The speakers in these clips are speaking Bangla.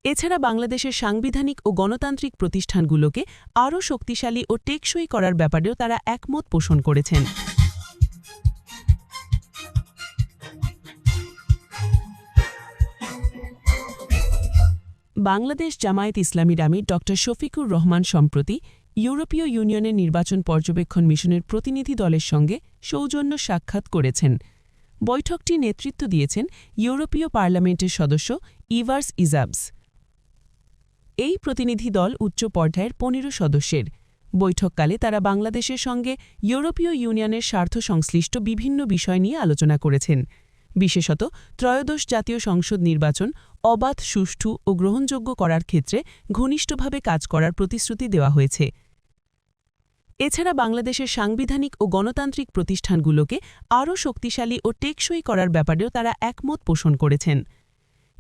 এছাড়া বাংলাদেশের সাংবিধানিক ও গণতান্ত্রিক প্রতিষ্ঠানগুলোকে আরও শক্তিশালী ও টেকসই করার ব্যাপারেও তারা একমত পোষণ করেছেন। বাংলাদেশ জামায়াত ইসলামীর আমির ড. শফিকুর রহমান সম্প্রতি ইউরোপীয় ইউনিয়নের নির্বাচন পর্যবেক্ষণ মিশনের প্রতিনিধি দলের সঙ্গে সৌজন্য সাক্ষাৎ করেছেন। বৈঠকটি নেতৃত্ব দিয়েছেন ইউরোপীয় পার্লামেন্টের সদস্য ইভার্স ইজাবস। এই প্রতিনিধি দল উচ্চ পর্যায়ের ১৫ সদস্যের। বৈঠককালে তারা বাংলাদেশের সঙ্গে ইউরোপীয় ইউনিয়নের স্বার্থ সংশ্লিষ্ট বিভিন্ন বিষয় নিয়ে আলোচনা করেছেন। বিশেষত ত্রয়োদশ জাতীয় সংসদ নির্বাচন অবাধ, সুষ্ঠু ও গ্রহণযোগ্য করার ক্ষেত্রে ঘনিষ্ঠভাবে কাজ করার প্রতিশ্রুতি দেওয়া হয়েছে। এছাড়া বাংলাদেশের সাংবিধানিক ও গণতান্ত্রিক প্রতিষ্ঠানগুলোকে আরও শক্তিশালী ও টেকসই করার ব্যাপারেও তারা একমত পোষণ করেছেন।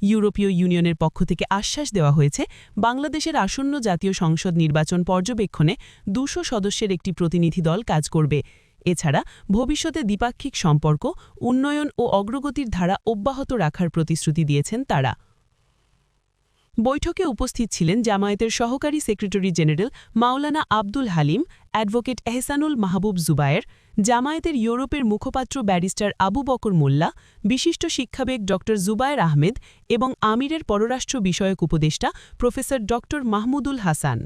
ইউরোপীয় ইউনিয়নের পক্ষ থেকে আশ্বাস দেওয়া হয়েছে, বাংলাদেশের আসন্ন জাতীয় সংসদ নির্বাচন পর্যবেক্ষণে ২০০ সদস্যের একটি প্রতিনিধি দল কাজ করবে। এছাড়া ভবিষ্যতে দ্বিপাক্ষিক সম্পর্ক, উন্নয়ন ও অগ্রগতির ধারা অব্যাহত রাখার প্রতিশ্রুতি দিয়েছেন তারা। বৈঠকে উপস্থিত ছিলেন জামায়াতের সহকারী সেক্রেটারি জেনারেল মাওলানা আব্দুল হালিম, অ্যাডভোকেট এহসানুল মাহবুব জুবায়ের, জামায়াতের ইউরোপের মুখপাত্র ব্যারিস্টার আবু বকর মোল্লা, বিশিষ্ট শিক্ষাবিদ ড. জুবায়ের আহমেদ এবং আমিরের পররাষ্ট্র বিষয়ক উপদেষ্টা প্রফেসর ড. মাহমুদুল হাসান।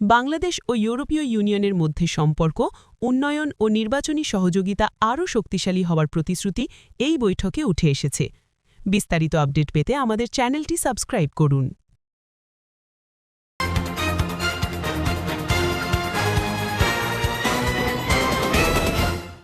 বাংলাদেশ ও ইউরোপীয় ইউনিয়নের মধ্যে সম্পর্ক, উন্নয়ন ও নির্বাচনী সহযোগিতা আরও শক্তিশালী হওয়ার প্রতিশ্রুতি এই বৈঠকে উঠে এসেছে। বিস্তারিত আপডেট পেতে আমাদের চ্যানেলটি সাবস্ক্রাইব করুন।